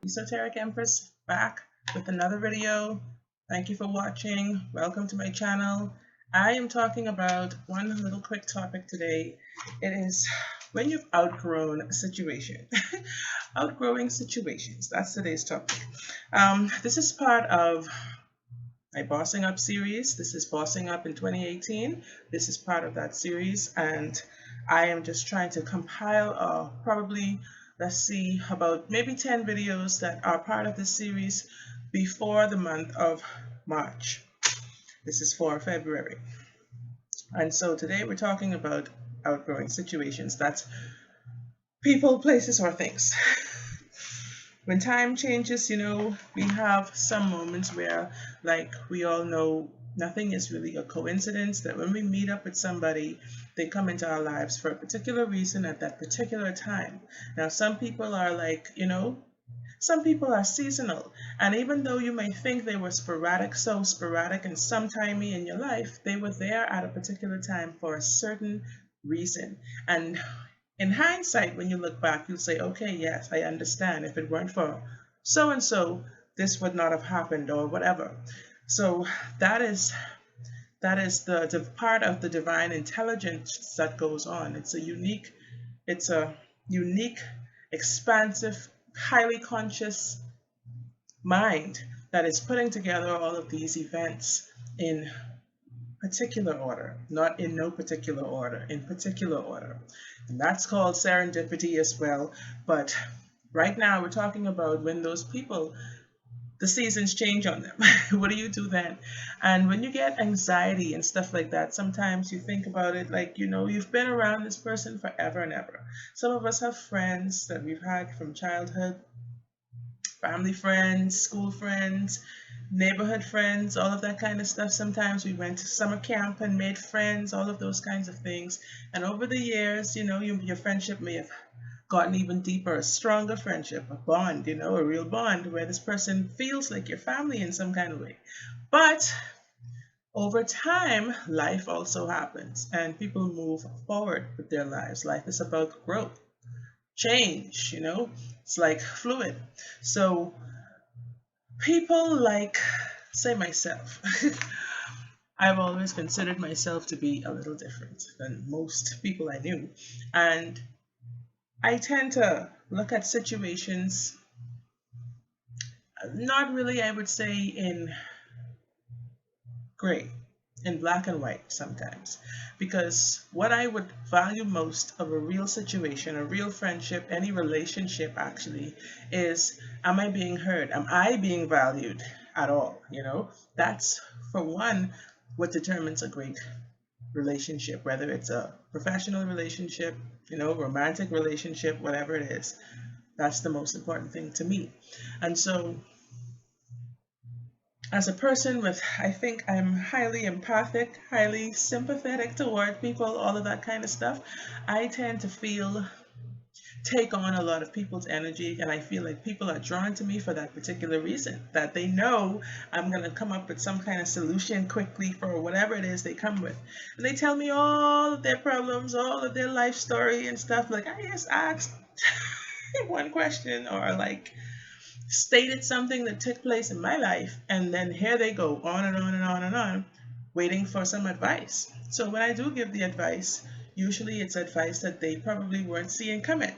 Esoteric Empress back with another video. Thank you for watching. Welcome to my channel. I am talking about one little quick topic today. It is when you've outgrown a situation. Outgrowing situations. That's today's topic. This is part of my Bossing Up series. This is Bossing Up in 2018. This is part of that series, and I am just trying to compile probably, let's see, about maybe 10 videos that are part of this series before the month of March. This is for February. And so today we're talking about outgrowing situations. That's people, places, or things. When time changes, we have some moments where, like, we all know nothing is really a coincidence, that when we meet up with somebody, they come into our lives for a particular reason at that particular time. Now, some people are like, some people are seasonal. And even though you may think they were sporadic, so sporadic and sometimey in your life, they were there at a particular time for a certain reason. And in hindsight, when you look back, you'll say, okay, yes, I understand. If it weren't for so and so, this would not have happened or whatever. So that is the part of the divine intelligence that goes on. It's a unique, expansive, highly conscious mind that is putting together all of these events in particular order, not in no particular order, in particular order. And that's called serendipity as well. But right now we're talking about when those people, the seasons change on them. What do you do then? And when you get anxiety and stuff like that, sometimes you think about it like, you've been around this person forever and ever. Some of us have friends that we've had from childhood, family friends, school friends, neighborhood friends, all of that kind of stuff. Sometimes we went to summer camp and made friends, all of those kinds of things. And over the years, your friendship may have gotten even deeper, a stronger friendship, a bond, a real bond where this person feels like your family in some kind of way. But over time, life also happens and people move forward with their lives. Life is about growth, change, it's like fluid. So people like, say, myself, I've always considered myself to be a little different than most people I knew. And I tend to look at situations, not really, I would say, in gray, in black and white sometimes. Because what I would value most of a real situation, a real friendship, any relationship actually, is, am I being heard? Am I being valued at all? That's, for one, what determines a great relationship, whether it's a professional relationship, romantic relationship, whatever it is. That's the most important thing to me. And so, as a person with, I think I'm highly empathic, highly sympathetic toward people, all of that kind of stuff, I tend to take on a lot of people's energy, and I feel like people are drawn to me for that particular reason, that they know I'm going to come up with some kind of solution quickly for whatever it is they come with. And they tell me all of their problems, all of their life story and stuff. Like, I just asked one question, or like stated something that took place in my life, and then here they go on and on and on and on, waiting for some advice. So when I do give the advice, usually it's advice that they probably weren't seeing coming.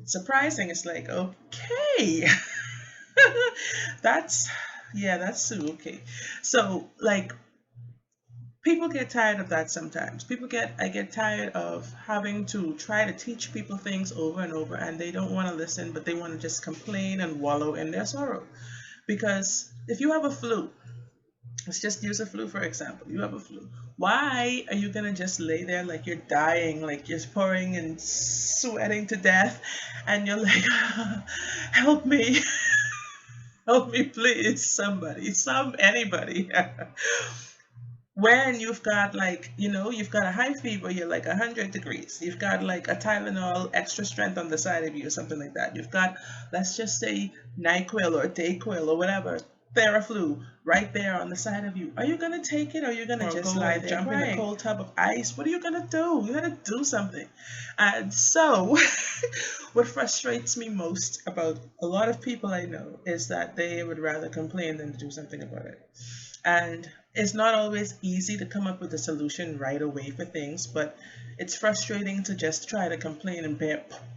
Surprising. It's like, okay. that's that's Sue. Okay. So, like, people get tired of that sometimes. I get tired of having to try to teach people things over and over, and they don't want to listen, but they want to just complain and wallow in their sorrow. Because if you have a flu, let's just use a flu for example. You have a flu. Why are you gonna just lay there like you're dying, like you're pouring and sweating to death, and you're like, help me, help me, please, somebody, anybody. When you've got, like, you've got a high fever, you're like 100 degrees, you've got like a Tylenol extra strength on the side of you or something like that, you've got, let's just say, NyQuil or Dayquil or whatever, Theraflu right there on the side of you. Are you gonna take it, or are you gonna just lie there jump in a cold tub of ice? What are you gonna do? You gotta do something. And so, what frustrates me most about a lot of people I know is that they would rather complain than to do something about it. And it's not always easy to come up with a solution right away for things, but it's frustrating to just try to complain and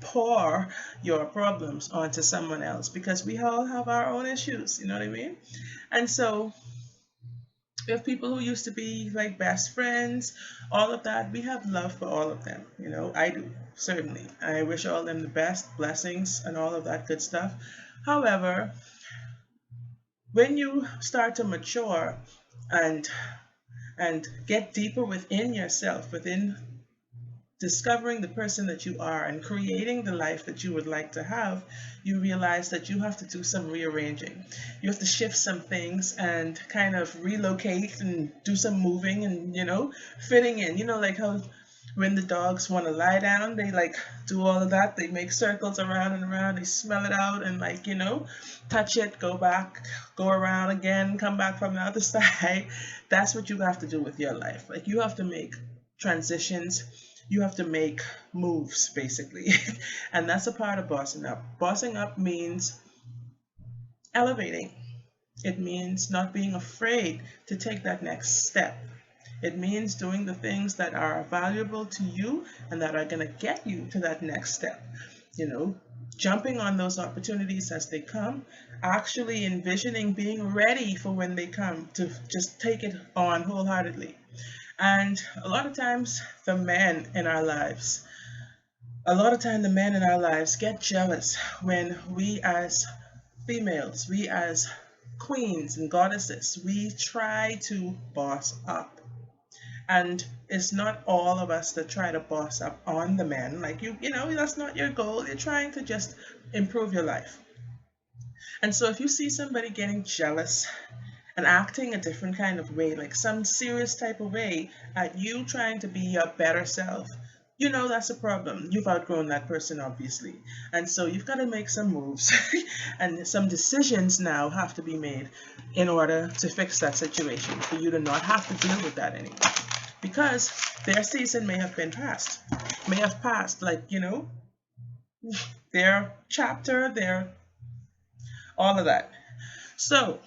pour your problems onto someone else, because we all have our own issues, you know what I mean? And so we have people who used to be like best friends, all of that. We have love for all of them, you know. I do, certainly. I wish all of them the best, blessings, and all of that good stuff. However, when you start to mature and get deeper within yourself, within discovering the person that you are and creating the life that you would like to have, you realize that you have to do some rearranging. You have to shift some things and kind of relocate and do some moving and, you know, fitting in. You know, like how when the dogs want to lie down, they like do all of that. They make circles around and around. They smell it out and, like, you know, touch it, go back, go around again, come back from the other side. That's what you have to do with your life. Like, you have to make transitions. You have to make moves, basically. And that's a part of bossing up. Bossing up means elevating. It means not being afraid to take that next step. It means doing the things that are valuable to you and that are going to get you to that next step. You know, jumping on those opportunities as they come, actually envisioning being ready for when they come, to just take it on wholeheartedly. And a lot of times the men in our lives, get jealous when we as females, we as queens and goddesses, we try to boss up. And it's not all of us that try to boss up on the men. Like, you know, that's not your goal. You're trying to just improve your life. And so if you see somebody getting jealous and acting a different kind of way, like some serious type of way at you trying to be your better self, you know that's a problem. You've outgrown that person, obviously. And so you've got to make some moves and some decisions now have to be made in order to fix that situation, for you to not have to deal with that anymore. Because their season may have passed, like, you know, their chapter, their all of that. So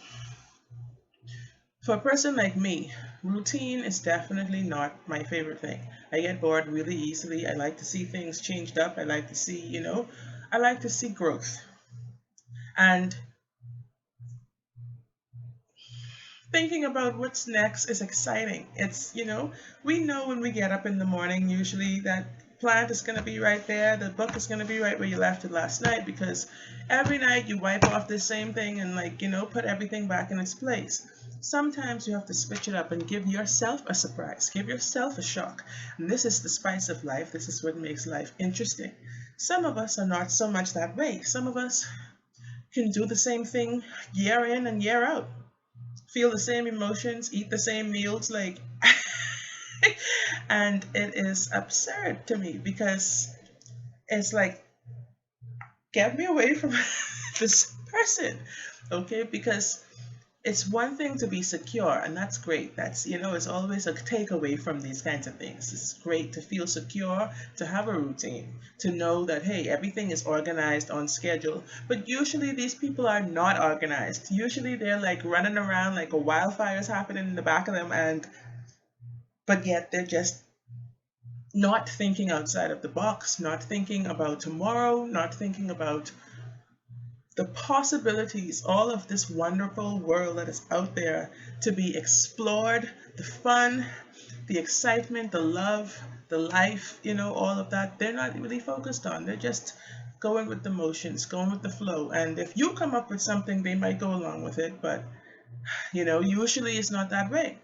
for a person like me, routine is definitely not my favorite thing. I get bored really easily. I like to see things changed up. I like to see, you know, I like to see growth. And thinking about what's next is exciting. It's, you know, we know when we get up in the morning, usually that plant is going to be right there. The book is going to be right where you left it last night, because every night you wipe off the same thing and, like, you know, put everything back in its place. Sometimes you have to switch it up and give yourself a surprise, give yourself a shock. And this is the spice of life. This is what makes life interesting. Some of us are not so much that way. Some of us can do the same thing year in and year out, feel the same emotions, eat the same meals, like, and it is absurd to me, because it's like, get me away from this person, okay? Because it's one thing to be secure, and that's great. That's, you know, it's always a takeaway from these kinds of things. It's great to feel secure, to have a routine, to know that, hey, everything is organized on schedule. But usually these people are not organized. Usually they're like running around like a wildfire's happening in the back of them, but yet they're just not thinking outside of the box, not thinking about tomorrow, not thinking about the possibilities, all of this wonderful world that is out there to be explored, the fun, the excitement, the love, the life, you know, all of that, they're not really focused on. They're just going with the motions, going with the flow. And if you come up with something, they might go along with it, but, you know, usually it's not that way.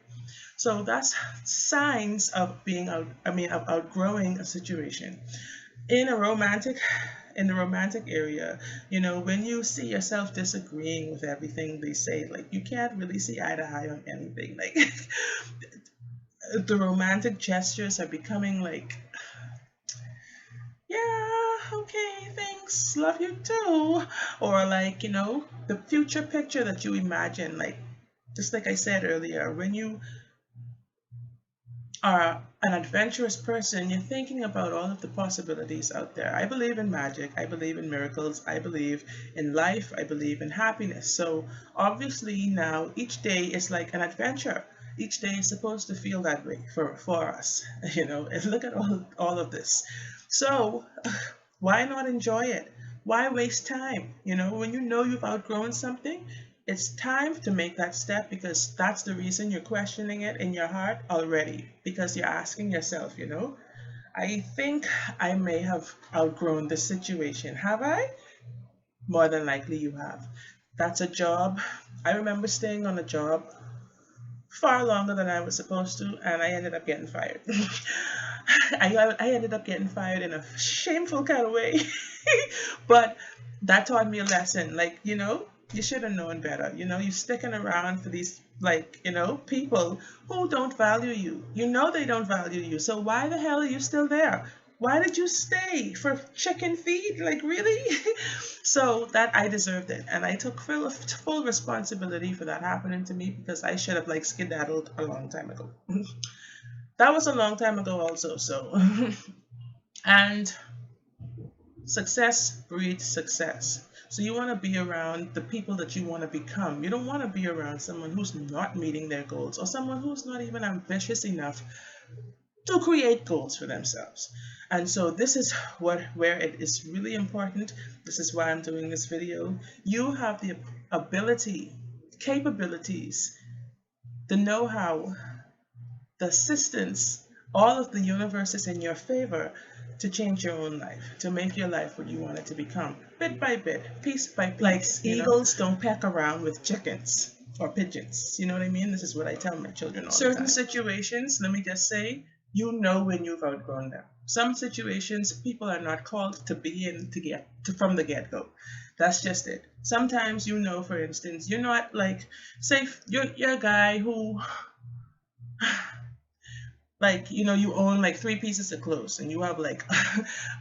So that's signs of being of outgrowing a situation. In the romantic area, you know, when you see yourself disagreeing with everything they say, like, you can't really see eye to eye on anything. Like, the romantic gestures are becoming like, yeah, okay, thanks, love you too. Or like, the future picture that you imagine, like, just like I said earlier, when you are an adventurous person, you're thinking about all of the possibilities out there. I believe in magic, I believe in miracles, I believe in life, I believe in happiness. So obviously now each day is like an adventure. Each day is supposed to feel that way for us, and look at all of this. So why not enjoy it? Why waste time? When you know you've outgrown something, it's time to make that step, because that's the reason you're questioning it in your heart already. Because you're asking yourself, I think I may have outgrown this situation. Have I? More than likely you have. That's a job. I remember staying on a job far longer than I was supposed to, and I ended up getting fired. I ended up getting fired in a shameful kind of way. But that taught me a lesson. Like, you should have known better. You're sticking around for these, like, people who don't value you. They don't value you. So why the hell are you still there? Why did you stay for chicken feed? Like, really? So that I deserved it. And I took full responsibility for that happening to me, because I should have, like, skedaddled a long time ago. That was a long time ago also. So, and success breeds success. So you want to be around the people that you want to become. You don't want to be around someone who's not meeting their goals, or someone who's not even ambitious enough to create goals for themselves. And so this is where it is really important. This is why I'm doing this video. You have the ability, capabilities, the know-how, the assistance, all of the universe is in your favor to change your own life, to make your life what you want it to become, bit by bit, piece by piece. Like eagles don't peck around with chickens or pigeons. You know what I mean? This is what I tell my children all the time. Certain situations, let me just say, when you've outgrown them. Some situations people are not called to be in from the get-go. That's just it. Sometimes, for instance, you're not like, say you're a guy who like, you own like 3 pieces of clothes, and you have like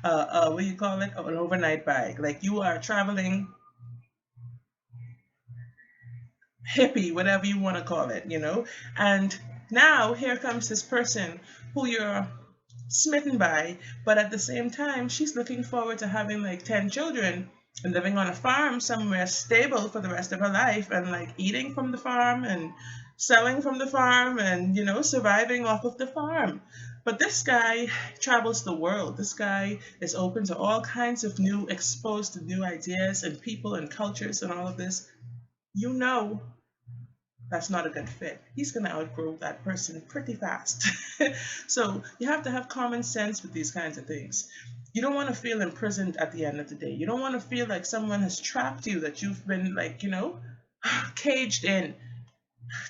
what do you call it, an overnight bag. Like, you are traveling hippie, whatever you want to call it, and now here comes this person who you're smitten by, but at the same time she's looking forward to having like 10 children and living on a farm somewhere stable for the rest of her life, and like eating from the farm and selling from the farm, and surviving off of the farm. But this guy travels the world. This guy is open to all kinds of exposed to new ideas and people and cultures and all of this. That's not a good fit. He's going to outgrow that person pretty fast. So you have to have common sense with these kinds of things. You don't want to feel imprisoned at the end of the day. You don't want to feel like someone has trapped you, that you've been like, caged in,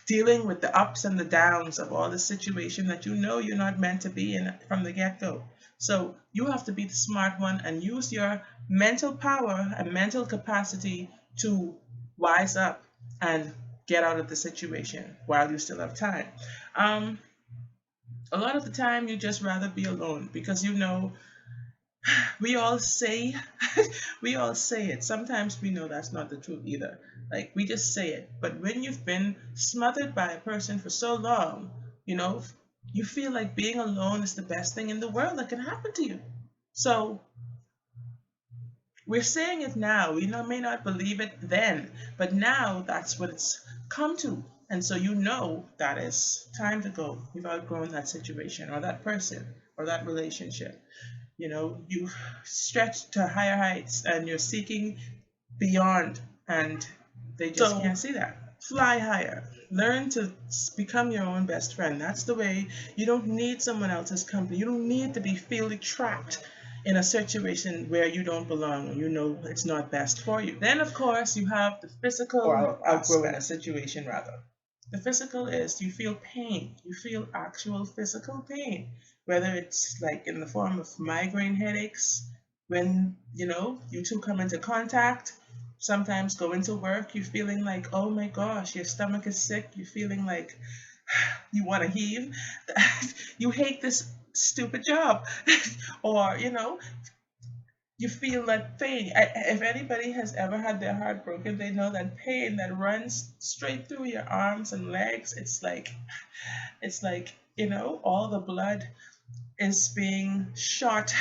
dealing with the ups and the downs of all the situation that you're not meant to be in from the get-go. So you have to be the smart one and use your mental power and mental capacity to wise up and get out of the situation while you still have time. A lot of the time you just rather be alone, because we all say it. Sometimes we know that's not the truth either. Like, we just say it. But when you've been smothered by a person for so long, you feel like being alone is the best thing in the world that can happen to you. So we're saying it now. We may not believe it then, but now that's what it's come to. And so that is time to go. You've outgrown that situation or that person or that relationship. You've stretched to higher heights and you're seeking beyond, and they just can't see that. Fly higher. Learn to become your own best friend. That's the way. You don't need someone else's company. You don't need to be feeling trapped in a situation where you don't belong, or it's not best for you. Then, of course, you have the physical, or outgrowing a situation, rather. The physical is you feel pain. You feel actual physical pain, whether it's like in the form of migraine headaches, when, you two come into contact. Sometimes go into work, you're feeling like, oh my gosh, your stomach is sick. You're feeling like you want to heave. You hate this stupid job. Or, you feel that pain. If anybody has ever had their heart broken, they know that pain that runs straight through your arms and legs. It's like all the blood is being shot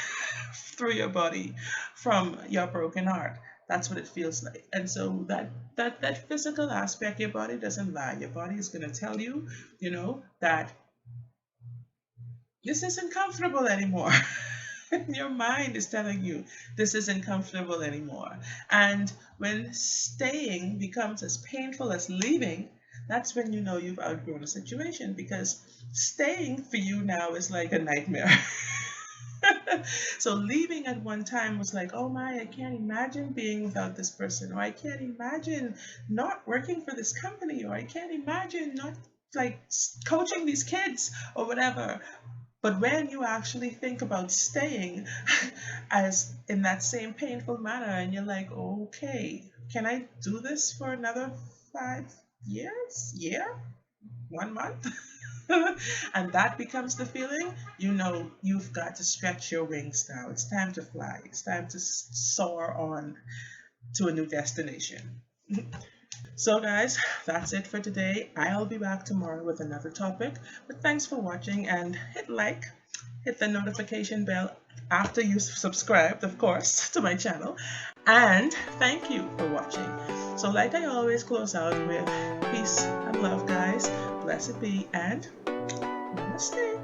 through your body from your broken heart. That's what it feels like. And so that physical aspect, your body doesn't lie. Your body is going to tell you, that this isn't comfortable anymore. Your mind is telling you this isn't comfortable anymore. And when staying becomes as painful as leaving, that's when you know you've outgrown a situation, because staying for you now is like a nightmare. So leaving at one time was like, oh my, I can't imagine being without this person, or I can't imagine not working for this company, or I can't imagine not like coaching these kids or whatever. But when you actually think about staying as in that same painful manner, and you're like, okay, can I do this for another 5 years? Yeah? 1 month? And that becomes the feeling, you've got to stretch your wings now. It's time to fly. It's time to soar on to a new destination. So guys, that's it for today. I'll be back tomorrow with another topic. But thanks for watching, and hit the notification bell after you subscribed, of course, to my channel. And thank you for watching. So like I always close out with peace and love, guys. Blessed be, and namaste.